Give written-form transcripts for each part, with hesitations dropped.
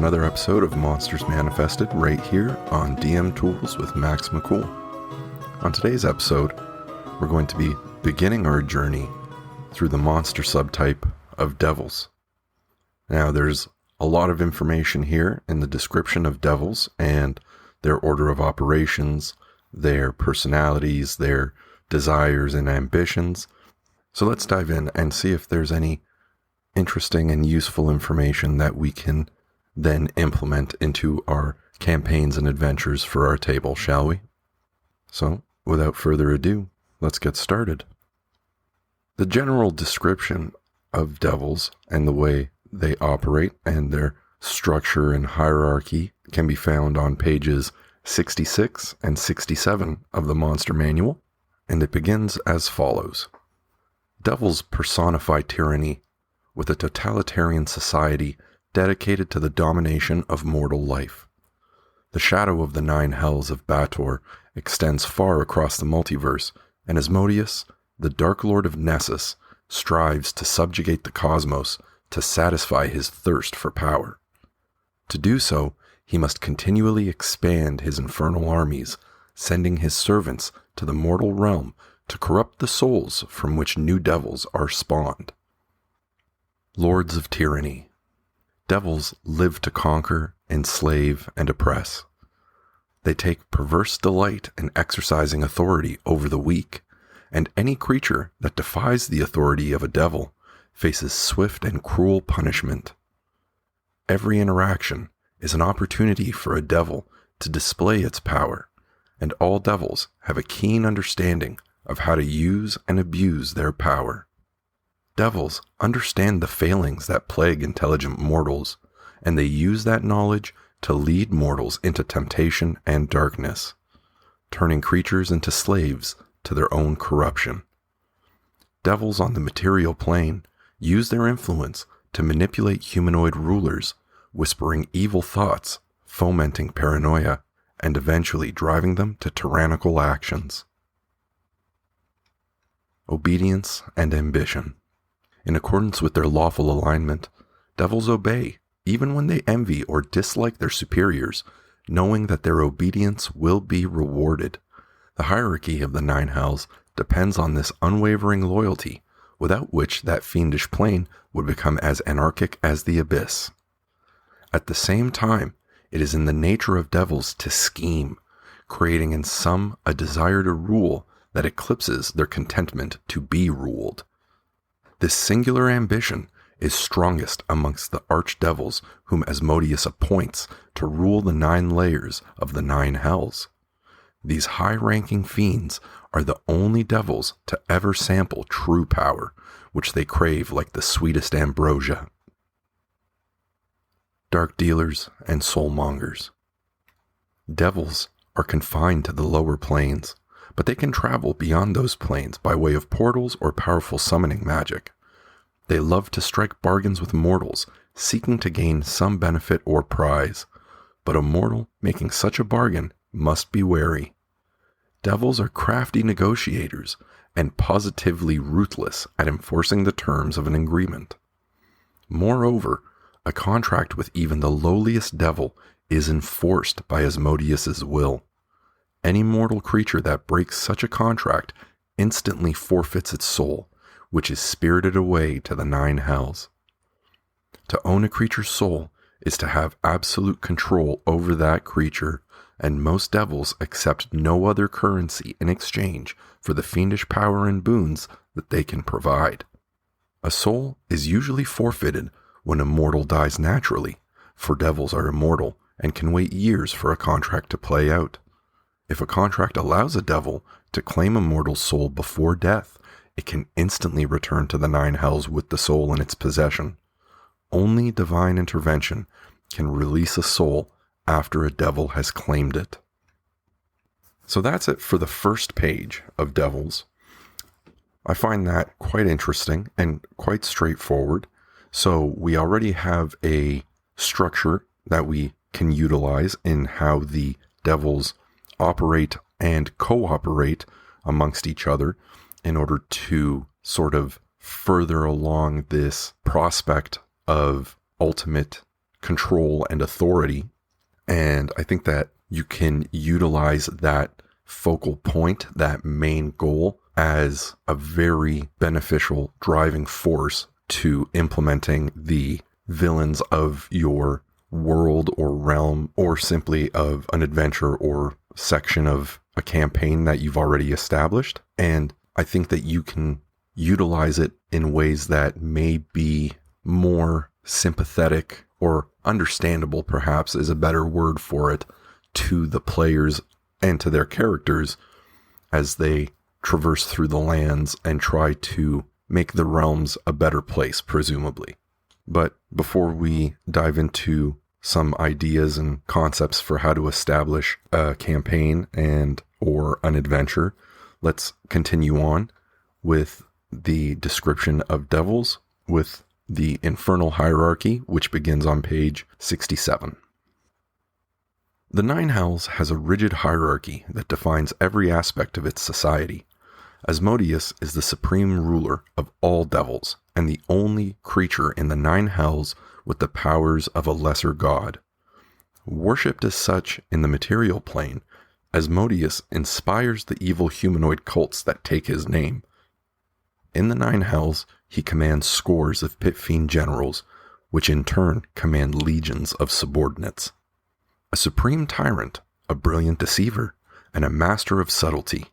another episode of Monsters Manifested right here on DM Tools with MaxMcCool. On today's episode, we're going to be beginning our journey through the monster subtype of devils. Now, there's a lot of information here in the description of devils and their order of operations, their personalities, their desires and ambitions. So let's dive in and see if there's any interesting and useful information that we can then implement into our campaigns and adventures for our table, shall we? So, without further ado, let's get started. The general description of devils and the way they operate and their structure and hierarchy can be found on pages 66 and 67 of the Monster Manual, and it begins as follows. Devils personify tyranny with a totalitarian society dedicated to the domination of mortal life. The shadow of the 9 hells of Bator extends far across the multiverse, and Asmodeus, the Dark Lord of Nessus, strives to subjugate the cosmos to satisfy his thirst for power. To do so, he must continually expand his infernal armies, sending his servants to the mortal realm to corrupt the souls from which new devils are spawned. Lords of Tyranny. Devils live to conquer, enslave, and oppress. They take perverse delight in exercising authority over the weak, and any creature that defies the authority of a devil faces swift and cruel punishment. Every interaction is an opportunity for a devil to display its power, and all devils have a keen understanding of how to use and abuse their power. Devils understand the failings that plague intelligent mortals, and they use that knowledge to lead mortals into temptation and darkness, turning creatures into slaves to their own corruption. Devils on the material plane use their influence to manipulate humanoid rulers, whispering evil thoughts, fomenting paranoia, and eventually driving them to tyrannical actions. Obedience and ambition. In accordance with their lawful alignment, devils obey, even when they envy or dislike their superiors, knowing that their obedience will be rewarded. The hierarchy of the 9 hells depends on this unwavering loyalty, without which that fiendish plane would become as anarchic as the abyss. At the same time, it is in the nature of devils to scheme, creating in some a desire to rule that eclipses their contentment to be ruled. This singular ambition is strongest amongst the archdevils whom Asmodeus appoints to rule the 9 layers of the 9 hells. These high-ranking fiends are the only devils to ever sample true power, which they crave like the sweetest ambrosia. Dark dealers and soulmongers. Devils are confined to the lower planes, but they can travel beyond those planes by way of portals or powerful summoning magic. They love to strike bargains with mortals, seeking to gain some benefit or prize, but a mortal making such a bargain must be wary. Devils are crafty negotiators and positively ruthless at enforcing the terms of an agreement. Moreover, a contract with even the lowliest devil is enforced by Asmodeus's will. Any mortal creature that breaks such a contract instantly forfeits its soul, which is spirited away to the 9 hells. To own a creature's soul is to have absolute control over that creature, and most devils accept no other currency in exchange for the fiendish power and boons that they can provide. A soul is usually forfeited when a mortal dies naturally, for devils are immortal and can wait years for a contract to play out. If a contract allows a devil to claim a mortal's soul before death, it can instantly return to the 9 hells with the soul in its possession. Only divine intervention can release a soul after a devil has claimed it. So that's it for the first page of Devils. I find that quite interesting and quite straightforward. So we already have a structure that we can utilize in how the devils operate and cooperate amongst each other in order to sort of further along this prospect of ultimate control and authority. And I think that you can utilize that focal point, that main goal, as a very beneficial driving force to implementing the villains of your world or realm, or simply of an adventure or section of a campaign that you've already established. And I think that you can utilize it in ways that may be more sympathetic or understandable, perhaps is a better word for it, to the players and to their characters as they traverse through the lands and try to make the realms a better place, presumably. But before we dive into some ideas and concepts for how to establish a campaign and or an adventure, let's continue on with the description of devils with the infernal hierarchy, which begins on page 67. The Nine Hells has a rigid hierarchy that defines every aspect of its society. Asmodeus is the supreme ruler of all devils and the only creature in the Nine Hells with the powers of a lesser god. Worshipped as such in the material plane, Asmodeus inspires the evil humanoid cults that take his name. In the Nine Hells, he commands scores of pit fiend generals, which in turn command legions of subordinates. A supreme tyrant, a brilliant deceiver, and a master of subtlety,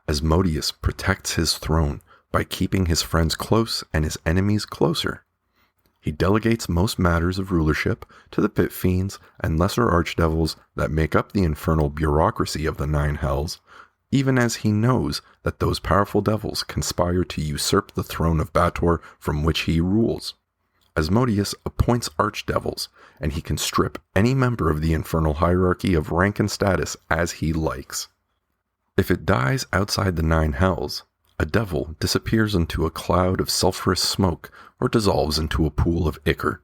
Asmodeus protects his throne by keeping his friends close and his enemies closer. He delegates most matters of rulership to the pit fiends and lesser archdevils that make up the infernal bureaucracy of the Nine Hells, even as he knows that those powerful devils conspire to usurp the throne of Bator from which he rules. Asmodeus appoints archdevils, and he can strip any member of the infernal hierarchy of rank and status as he likes. If it dies outside the Nine Hells, a devil disappears into a cloud of sulphurous smoke or dissolves into a pool of ichor,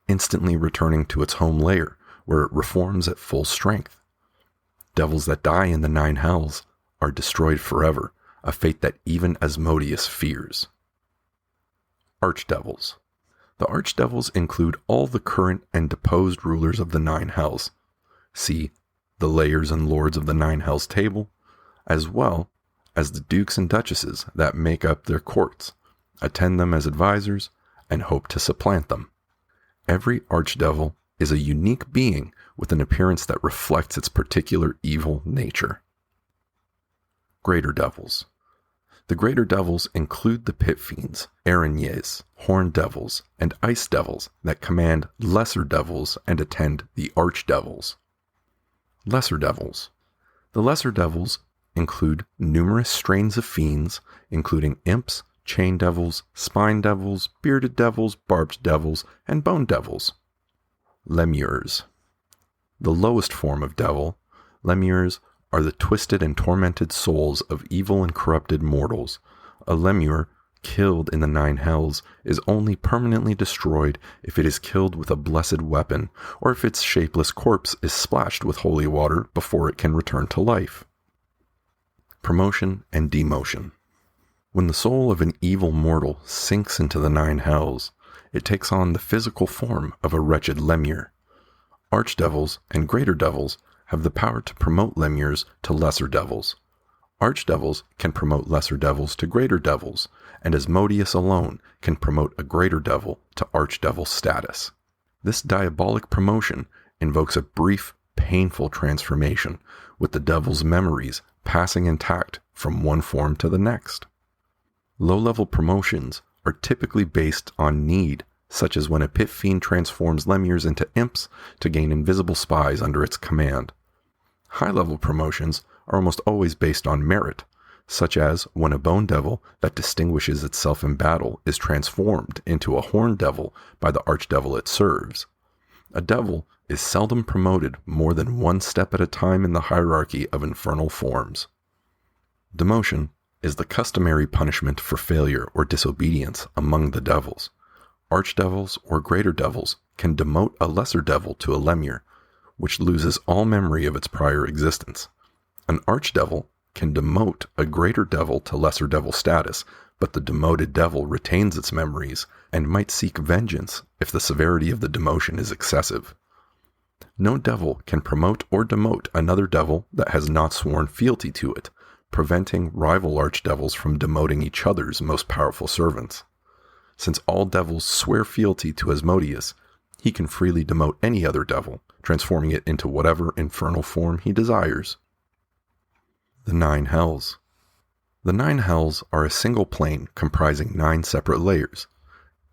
instantly returning to its home lair, where it reforms at full strength. Devils that die in the Nine Hells are destroyed forever, a fate that even Asmodeus fears. Archdevils. The archdevils include all the current and deposed rulers of the Nine Hells. See the layers and lords of the Nine Hells table, as well as the dukes and duchesses that make up their courts, attend them as advisors, and hope to supplant them. Every archdevil is a unique being with an appearance that reflects its particular evil nature. Greater Devils. The Greater Devils include the pit fiends, araignées, horned devils, and ice devils that command lesser devils and attend the archdevils. Lesser Devils. The lesser devils include numerous strains of fiends, including imps, chain devils, spine devils, bearded devils, barbed devils, and bone devils. Lemures. The lowest form of devil, lemures are the twisted and tormented souls of evil and corrupted mortals. A lemure killed in the Nine Hells is only permanently destroyed if it is killed with a blessed weapon, or if its shapeless corpse is splashed with holy water before it can return to life. Promotion and demotion. When the soul of an evil mortal sinks into the Nine Hells, it takes on the physical form of a wretched lemure. Archdevils and greater devils have the power to promote lemures to lesser devils. Archdevils can promote lesser devils to greater devils, and Asmodeus alone can promote a greater devil to archdevil status. This diabolic promotion invokes a brief, painful transformation, with the devil's memories passing intact from one form to the next. Low-level promotions are typically based on need, such as when a pit fiend transforms lemures into imps to gain invisible spies under its command. High-level promotions are almost always based on merit, such as when a bone devil that distinguishes itself in battle is transformed into a horned devil by the archdevil it serves. A devil is seldom promoted more than one step at a time in the hierarchy of infernal forms. Demotion is the customary punishment for failure or disobedience among the devils. Archdevils or greater devils can demote a lesser devil to a lemure, which loses all memory of its prior existence. An archdevil can demote a greater devil to lesser devil status but the demoted devil retains its memories and might seek vengeance if the severity of the demotion is excessive. No devil can promote or demote another devil that has not sworn fealty to it, preventing rival archdevils from demoting each other's most powerful servants. Since all devils swear fealty to Asmodeus, he can freely demote any other devil, transforming it into whatever infernal form he desires. The 9 Hells. The 9 Hells are a single plane comprising 9 separate layers.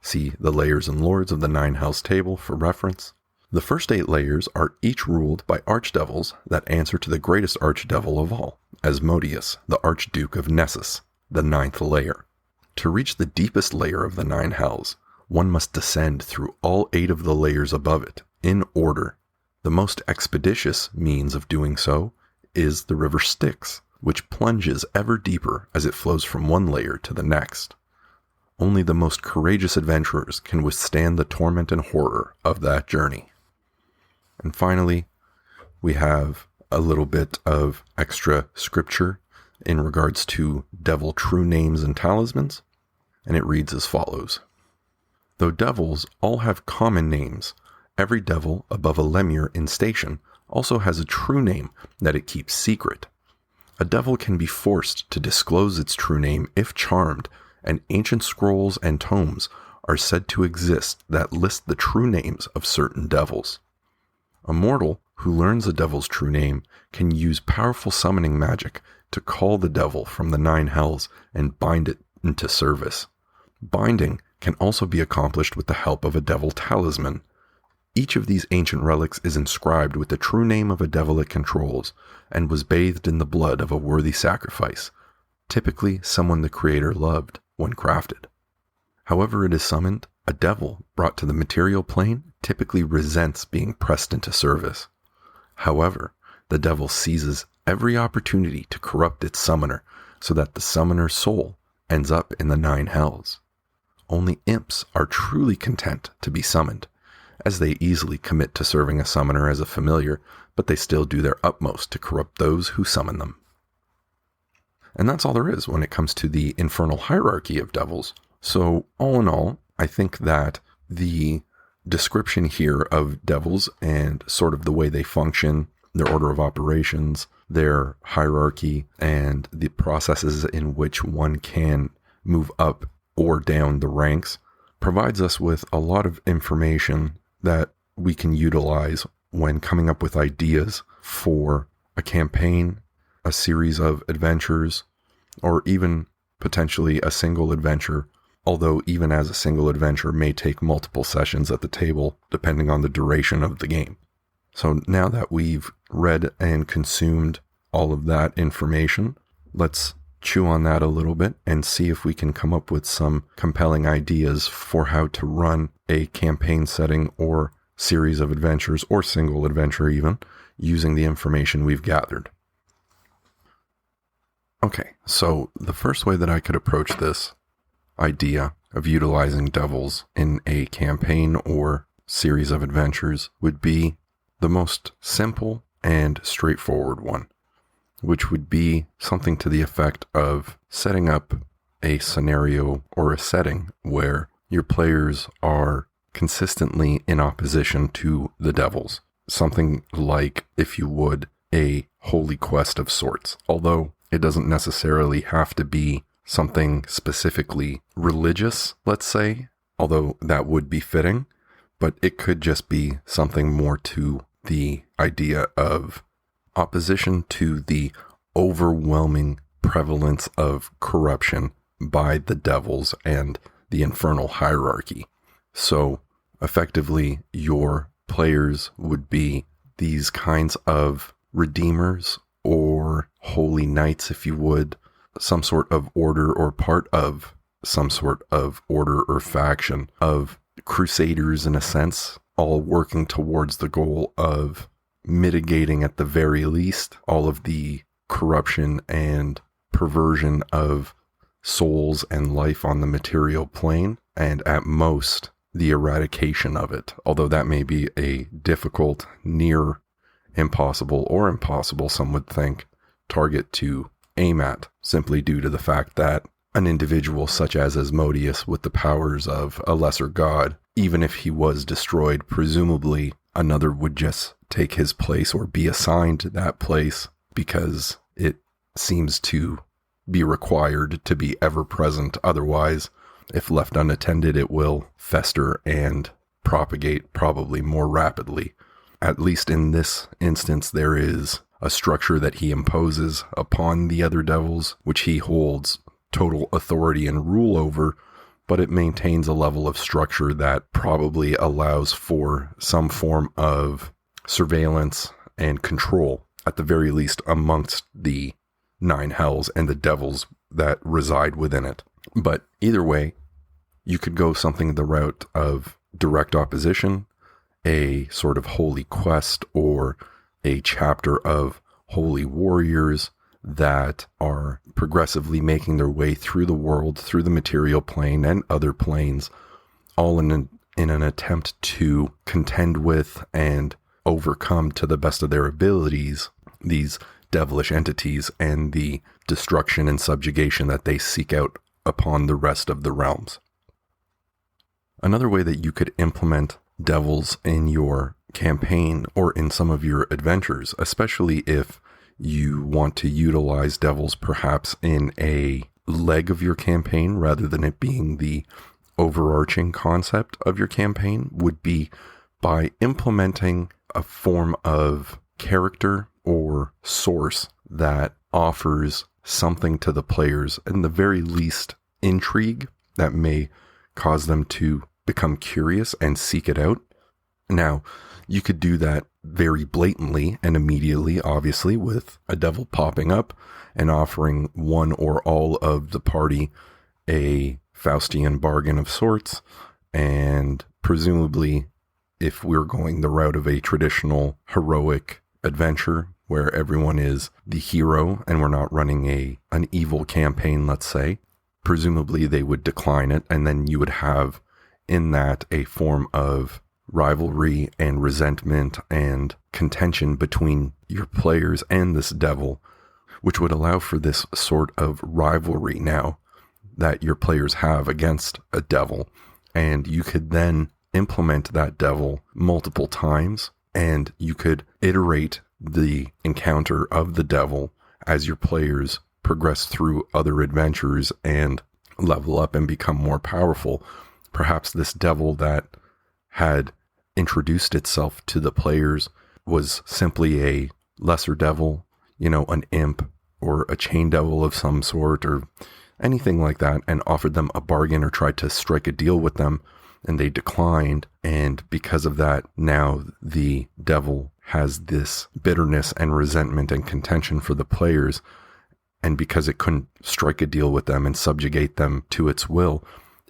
See the Layers and Lords of the 9 Hells table for reference. The first 8 layers are each ruled by archdevils that answer to the greatest archdevil of all, Asmodeus, the Archduke of Nessus, the 9th layer. To reach the deepest layer of the 9 Hells, one must descend through all 8 of the layers above it, in order. The most expeditious means of doing so is the river Styx, which plunges ever deeper as it flows from one layer to the next. Only the most courageous adventurers can withstand the torment and horror of that journey. And finally, we have a little bit of extra scripture in regards to devil true names and talismans, and it reads as follows. Though devils all have common names, every devil above a lemure in station also has a true name that it keeps secret. A devil can be forced to disclose its true name if charmed, and ancient scrolls and tomes are said to exist that list the true names of certain devils. A mortal who learns a devil's true name can use powerful summoning magic to call the devil from the 9 Hells and bind it into service. Binding can also be accomplished with the help of a devil talisman. Each of these ancient relics is inscribed with the true name of a devil it controls and was bathed in the blood of a worthy sacrifice, typically someone the creator loved when crafted. However it is summoned, a devil brought to the material plane typically resents being pressed into service. However, the devil seizes every opportunity to corrupt its summoner so that the summoner's soul ends up in the 9 Hells. Only imps are truly content to be summoned, as they easily commit to serving a summoner as a familiar, but they still do their utmost to corrupt those who summon them. And that's all there is when it comes to the infernal hierarchy of devils. So, all in all, I think that the description here of devils and sort of the way they function, their order of operations, their hierarchy, and the processes in which one can move up or down the ranks provides us with a lot of information that we can utilize when coming up with ideas for a campaign, a series of adventures, or even potentially a single adventure, although even as a single adventure may take multiple sessions at the table depending on the duration of the game. So now that we've read and consumed all of that information, let's chew on that a little bit and see if we can come up with some compelling ideas for how to run a campaign setting or series of adventures or single adventure even, using the information we've gathered. Okay, so the first way that I could approach this idea of utilizing devils in a campaign or series of adventures would be the most simple and straightforward one, which would be something to the effect of setting up a scenario or a setting where your players are consistently in opposition to the devils. Something like, if you would, a holy quest of sorts, although it doesn't necessarily have to be something specifically religious, let's say, although that would be fitting, but it could just be something more to the idea of opposition to the overwhelming prevalence of corruption by the devils and the infernal hierarchy. So effectively, your players would be these kinds of redeemers or holy knights, if you would, some sort of order or part of some sort of order or faction of crusaders in a sense, all working towards the goal of mitigating at the very least all of the corruption and perversion of souls and life on the material plane, and at most the eradication of it, although that may be a difficult, near impossible, or impossible, some would think, target to aim at, simply due to the fact that an individual such as Asmodeus with the powers of a lesser god, even if he was destroyed, presumably another would just take his place or be assigned that place, because it seems to be required to be ever present. Otherwise, if left unattended, it will fester and propagate probably more rapidly. At least in this instance, there is a structure that he imposes upon the other devils, which he holds total authority and rule over, but it maintains a level of structure that probably allows for some form of surveillance and control, at the very least amongst the 9 hells and the devils that reside within it. But either way, you could go something the route of direct opposition, a sort of holy quest, or a chapter of holy warriors that are progressively making their way through the world, through the material plane and other planes, all in an attempt to contend with and overcome to the best of their abilities these devilish entities and the destruction and subjugation that they seek out upon the rest of the realms. Another way that you could implement devils in your campaign or in some of your adventures, especially if you want to utilize devils perhaps in a leg of your campaign rather than it being the overarching concept of your campaign, would be by implementing a form of character or source that offers something to the players, and the very least intrigue that may cause them to become curious and seek it out. Now, you could do that very blatantly and immediately, obviously, with a devil popping up and offering one or all of the party a Faustian bargain of sorts, and presumably, if we're going the route of a traditional heroic adventure where everyone is the hero and we're not running an evil campaign, let's say, presumably they would decline it, and then you would have in that a form of rivalry and resentment and contention between your players and this devil, which would allow for this sort of rivalry now that your players have against a devil. And you could then implement that devil multiple times, and you could iterate the encounter of the devil as your players progress through other adventures and level up and become more powerful. Perhaps this devil that had introduced itself to the players was simply a lesser devil, an imp or a chain devil of some sort or anything like that, and offered them a bargain or tried to strike a deal with them, and they declined. And because of that, now the devil has this bitterness and resentment and contention for the players. And because it couldn't strike a deal with them and subjugate them to its will,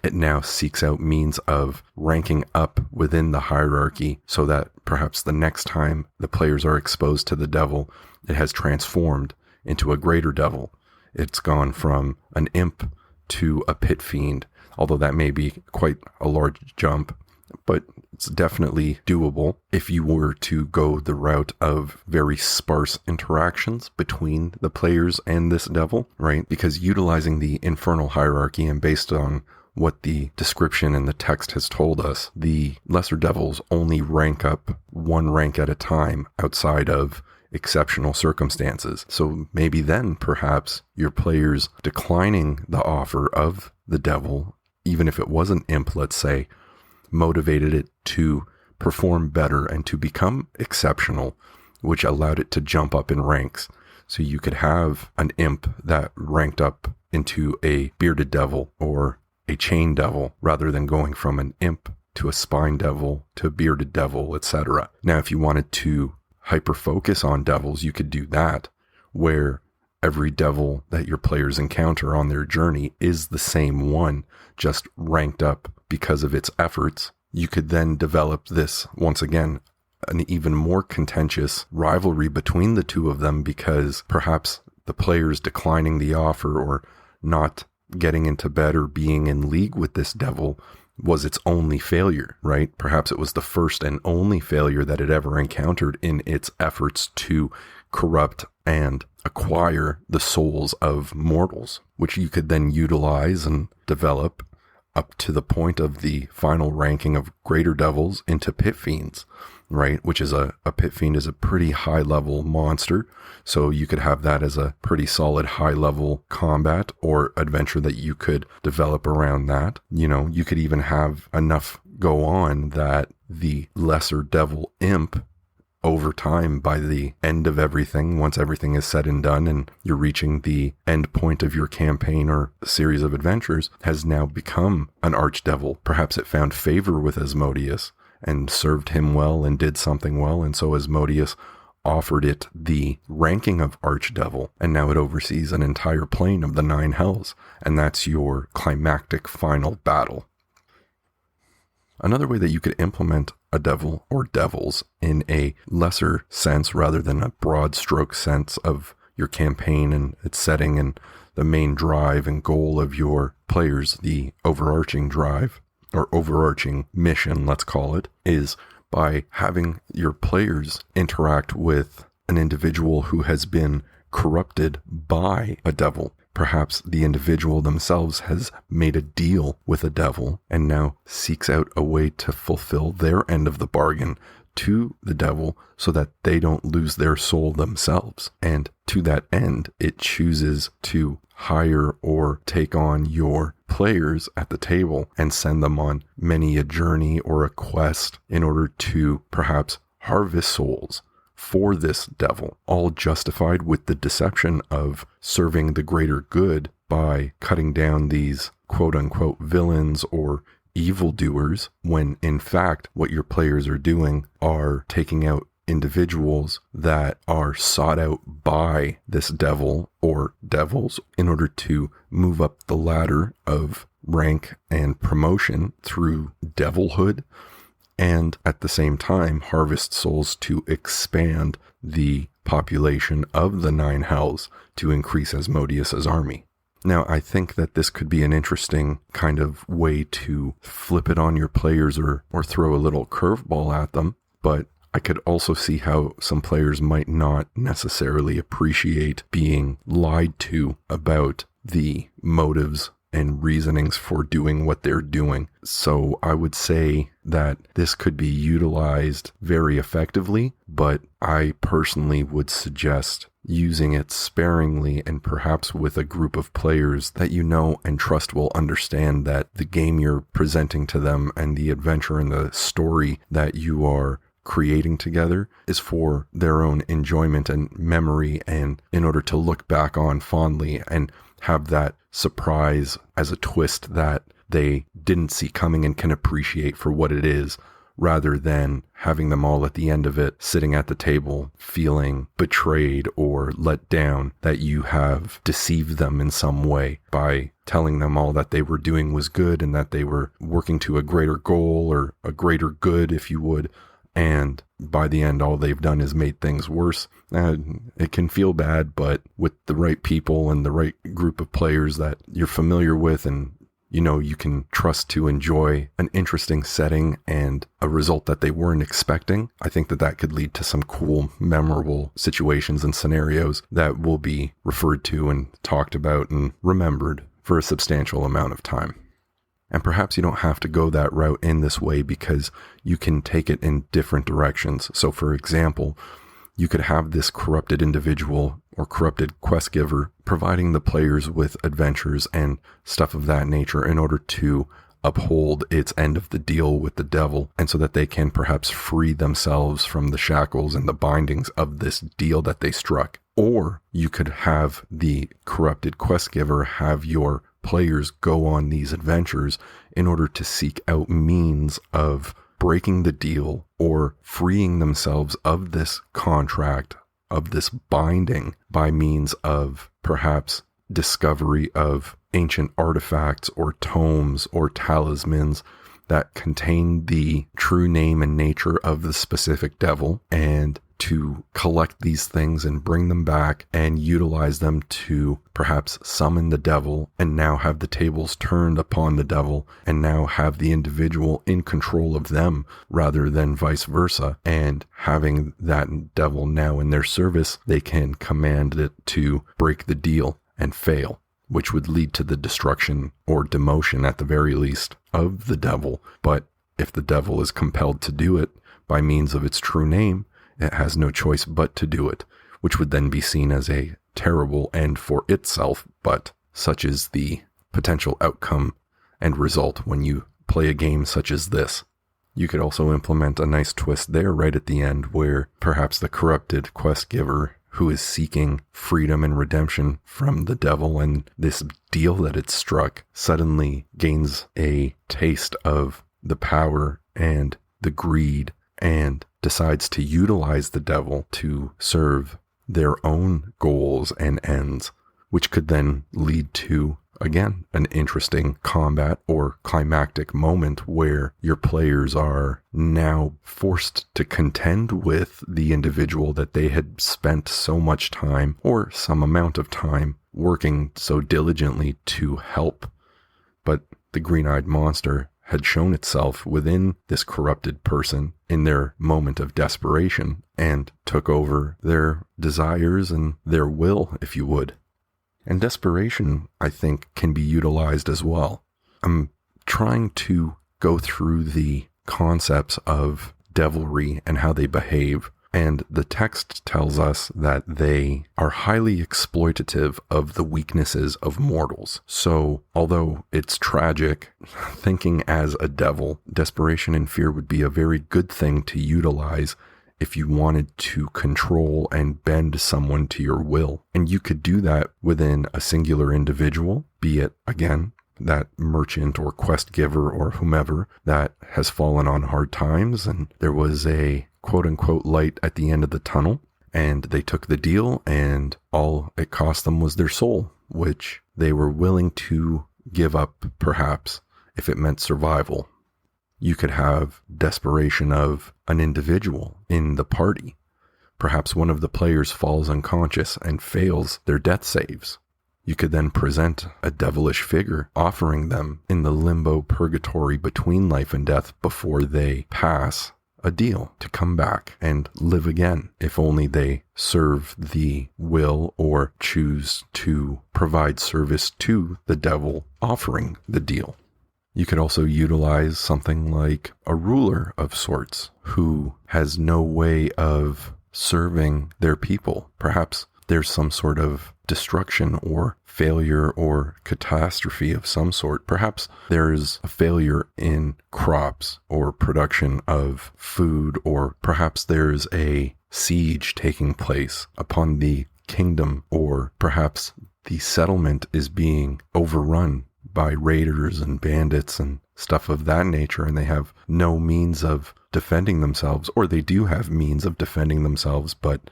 it now seeks out means of ranking up within the hierarchy so that perhaps the next time the players are exposed to the devil, it has transformed into a greater devil. It's gone from an imp to a pit fiend, although that may be quite a large jump, but it's definitely doable if you were to go the route of very sparse interactions between the players and this devil, right? Because utilizing the infernal hierarchy and based on what the description in the text has told us, the lesser devils only rank up one rank at a time outside of exceptional circumstances. So maybe then perhaps your players declining the offer of the devil, even if it was an imp, let's say, motivated it to perform better and to become exceptional, which allowed it to jump up in ranks. So you could have an imp that ranked up into a bearded devil or a chain devil rather than going from an imp to a spine devil to a bearded devil, etc. Now, if you wanted to hyper-focus on devils, you could do that, where every devil that your players encounter on their journey is the same one, just ranked up because of its efforts. You could then develop this, once again, an even more contentious rivalry between the two of them, because perhaps the players declining the offer or not getting into bed or being in league with this devil was its only failure, right? Perhaps it was the first and only failure that it ever encountered in its efforts to corrupt and acquire the souls of mortals. which you could then utilize and develop up to the point of the final ranking of greater devils into pit fiends, right? Which is a pit fiend is a pretty high level monster. So you could have that as a pretty solid high level combat or adventure that you could develop around that. You know, you could even have enough go on that the lesser devil imp over time, by the end of everything, once everything is said and done and you're reaching the end point of your campaign or series of adventures, has now become an archdevil. Perhaps it found favor with Asmodeus and served him well and did something well, and so Asmodeus offered it the ranking of archdevil, and now it oversees an entire plane of the 9 hells, and that's your climactic final battle. Another way that you could implement a devil or devils in a lesser sense rather than a broad stroke sense of your campaign and its setting and the main drive and goal of your players, the overarching drive or overarching mission, let's call it, is by having your players interact with an individual who has been corrupted by a devil. Perhaps the individual themselves has made a deal with a devil and now seeks out a way to fulfill their end of the bargain to the devil so that they don't lose their soul themselves. And to that end, it chooses to hire or take on your players at the table and send them on many a journey or a quest in order to perhaps harvest souls for this devil, all justified with the deception of serving the greater good by cutting down these quote-unquote villains or evildoers, when in fact what your players are doing are taking out individuals that are sought out by this devil or devils in order to move up the ladder of rank and promotion through devilhood, and at the same time harvest souls to expand the population of the 9 hells to increase Asmodeus's army. Now, I think that this could be an interesting kind of way to flip it on your players or throw a little curveball at them, but I could also see how some players might not necessarily appreciate being lied to about the motives and reasonings for doing what they're doing. So I would say that this could be utilized very effectively, but I personally would suggest using it sparingly and perhaps with a group of players that you know and trust will understand that the game you're presenting to them and the adventure and the story that you are creating together is for their own enjoyment and memory, and in order to look back on fondly and have that surprise as a twist that they didn't see coming and can appreciate for what it is, rather than having them all at the end of it sitting at the table feeling betrayed or let down that you have deceived them in some way by telling them all that they were doing was good and that they were working to a greater goal or a greater good, if you would, and by the end all they've done is made things worse. It can feel bad, but with the right people and the right group of players that you're familiar with and you know you can trust to enjoy an interesting setting and a result that they weren't expecting, I think that that could lead to some cool, memorable situations and scenarios that will be referred to and talked about and remembered for a substantial amount of time. And perhaps you don't have to go that route in this way because you can take it in different directions. So for example, you could have this corrupted individual or corrupted quest giver providing the players with adventures and stuff of that nature in order to uphold its end of the deal with the devil, and so that they can perhaps free themselves from the shackles and the bindings of this deal that they struck. Or you could have the corrupted quest giver have your players go on these adventures in order to seek out means of breaking the deal or freeing themselves of this contract, of this binding, by means of perhaps discovery of ancient artifacts or tomes or talismans that contain the true name and nature of the specific devil, and to collect these things and bring them back and utilize them to perhaps summon the devil and now have the tables turned upon the devil and now have the individual in control of them rather than vice versa. And having that devil now in their service, they can command it to break the deal and fail. which would lead to the destruction or demotion at the very least of the devil. But if the devil is compelled to do it by means of its true name, it has no choice but to do it, which would then be seen as a terrible end for itself. But such is the potential outcome and result when you play a game such as this. You could also implement a nice twist there right at the end, where perhaps the corrupted quest giver who is seeking freedom and redemption from the devil and this deal that it struck suddenly gains a taste of the power and the greed and decides to utilize the devil to serve their own goals and ends, which could then lead to, again, an interesting combat or climactic moment where your players are now forced to contend with the individual that they had spent so much time or some amount of time working so diligently to help. But the green-eyed monster had shown itself within this corrupted person in their moment of desperation and took over their desires and their will, if you would. And desperation, I think, can be utilized as well. I'm trying to go through the concepts of devilry and how they behave, and the text tells us that they are highly exploitative of the weaknesses of mortals. So, although it's tragic, thinking as a devil, desperation and fear would be a very good thing to utilize if you wanted to control and bend someone to your will. And you could do that within a singular individual, be it, again, that merchant or quest giver or whomever that has fallen on hard times, and there was a quote-unquote light at the end of the tunnel, and they took the deal, and all it cost them was their soul, which they were willing to give up, perhaps, if it meant survival. You could have desperation of an individual in the party. Perhaps one of the players falls unconscious and fails their death saves. You could then present a devilish figure, offering them in the limbo purgatory between life and death before they pass a deal to come back and live again, if only they serve the will or choose to provide service to the devil offering the deal. You could also utilize something like a ruler of sorts who has no way of serving their people. Perhaps there's some sort of destruction or failure or catastrophe of some sort. Perhaps there's a failure in crops or production of food, or perhaps there's a siege taking place upon the kingdom, or perhaps the settlement is being overrun by raiders and bandits and stuff of that nature, and they have no means of defending themselves, or they do have means of defending themselves, but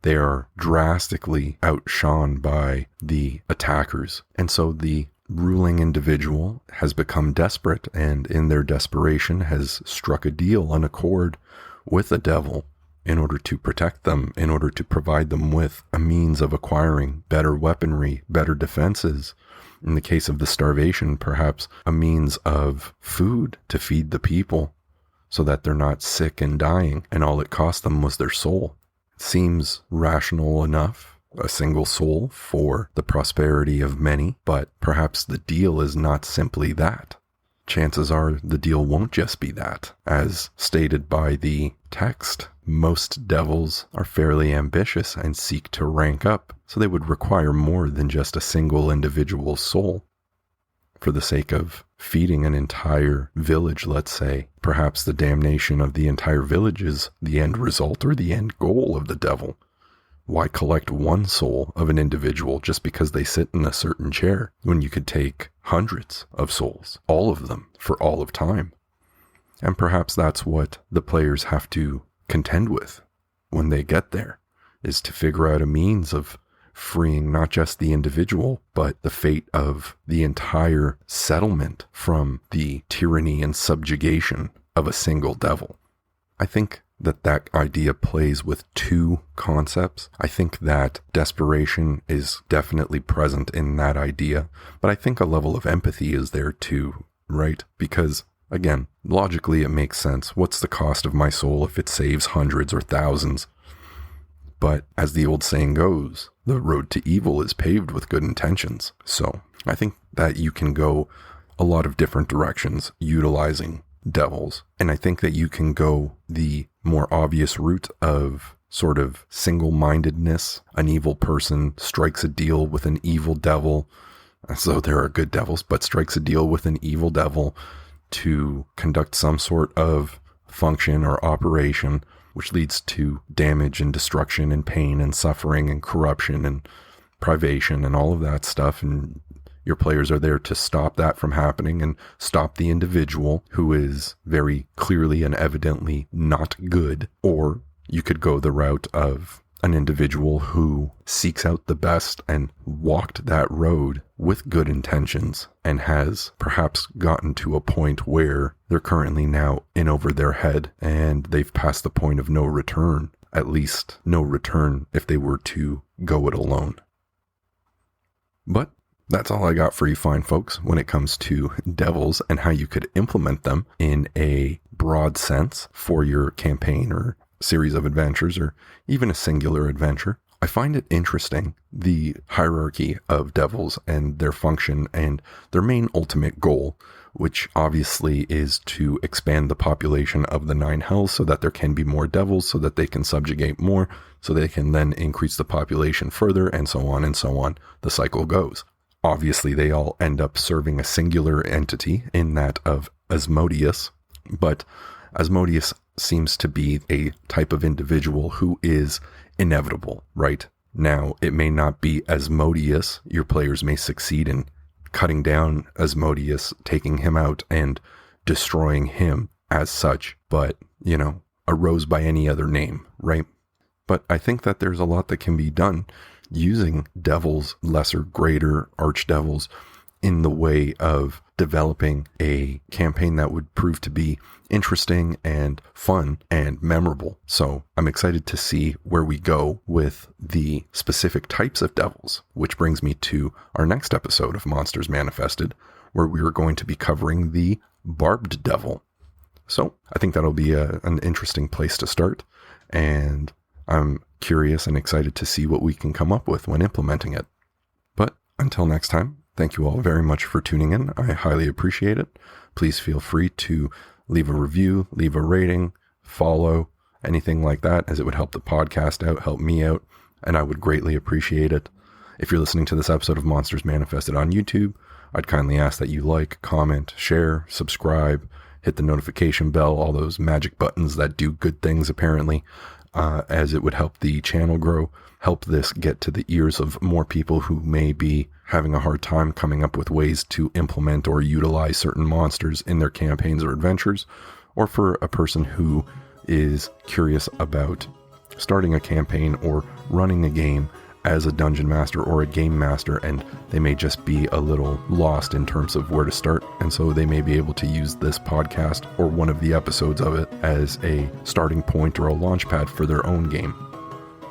they are drastically outshone by the attackers. And so the ruling individual has become desperate, and in their desperation has struck a deal, an accord with the devil in order to protect them, in order to provide them with a means of acquiring better weaponry, better defenses. In the case of the starvation, perhaps a means of food to feed the people so that they're not sick and dying, and all it cost them was their soul. It seems rational enough, a single soul for the prosperity of many, but perhaps the deal is not simply that. Chances are the deal won't just be that. As stated by the text, most devils are fairly ambitious and seek to rank up, so they would require more than just a single individual soul. For the sake of feeding an entire village, let's say, perhaps the damnation of the entire village is the end result or the end goal of the devil. Why collect one soul of an individual just because they sit in a certain chair, when you could take hundreds of souls, all of them, for all of time? And perhaps that's what the players have to contend with when they get there, is to figure out a means of freeing not just the individual, but the fate of the entire settlement from the tyranny and subjugation of a single devil. I think that idea plays with two concepts. I think that desperation is definitely present in that idea, but I think a level of empathy is there too, right? Because, again, logically it makes sense. What's the cost of my soul if it saves hundreds or thousands? But as the old saying goes, the road to evil is paved with good intentions. So I think that you can go a lot of different directions utilizing devils. And I think that you can go the more obvious route of sort of single-mindedness. An evil person strikes a deal with an evil devil, as though there are good devils, but strikes a deal with an evil devil to conduct some sort of function or operation, which leads to damage and destruction and pain and suffering and corruption and privation and all of that stuff. And your players are there to stop that from happening and stop the individual who is very clearly and evidently not good. Or you could go the route of an individual who seeks out the best and walked that road with good intentions and has perhaps gotten to a point where they're currently now in over their head and they've passed the point of no return, at least no return if they were to go it alone. But that's all I got for you fine folks when it comes to devils and how you could implement them in a broad sense for your campaign or series of adventures or even a singular adventure. I find it interesting, the hierarchy of devils and their function and their main ultimate goal, which obviously is to expand the population of the 9 hells so that there can be more devils, so that they can subjugate more, so they can then increase the population further, and so on and so on. The cycle goes. Obviously, they all end up serving a singular entity in that of Asmodeus, but Asmodeus seems to be a type of individual who is inevitable, right? Now, it may not be Asmodeus. Your players may succeed in cutting down Asmodeus, taking him out and destroying him as such, but, arose by any other name, right? But I think that there's a lot that can be done using devils, lesser, greater, archdevils, in the way of developing a campaign that would prove to be interesting and fun and memorable. So I'm excited to see where we go with the specific types of devils, which brings me to our next episode of Monsters Manifested, where we are going to be covering the Barbed Devil. So I think that'll be an interesting place to start, and I'm curious and excited to see what we can come up with when implementing it. But until next time, thank you all very much for tuning in. I highly appreciate it. Please feel free to leave a review, leave a rating, follow, anything like that, as it would help the podcast out, help me out, and I would greatly appreciate it. If you're listening to this episode of Monsters Manifested on YouTube, I'd kindly ask that you like, comment, share, subscribe, hit the notification bell, all those magic buttons that do good things apparently, as it would help the channel grow, help this get to the ears of more people who may be having a hard time coming up with ways to implement or utilize certain monsters in their campaigns or adventures, or for a person who is curious about starting a campaign or running a game as a dungeon master or a game master, and they may just be a little lost in terms of where to start, and so they may be able to use this podcast or one of the episodes of it as a starting point or a launch pad for their own game.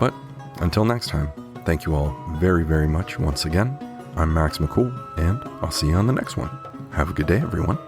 But until next time, thank you all very, very much once again. I'm MaxMcCool, and I'll see you on the next one. Have a good day, everyone.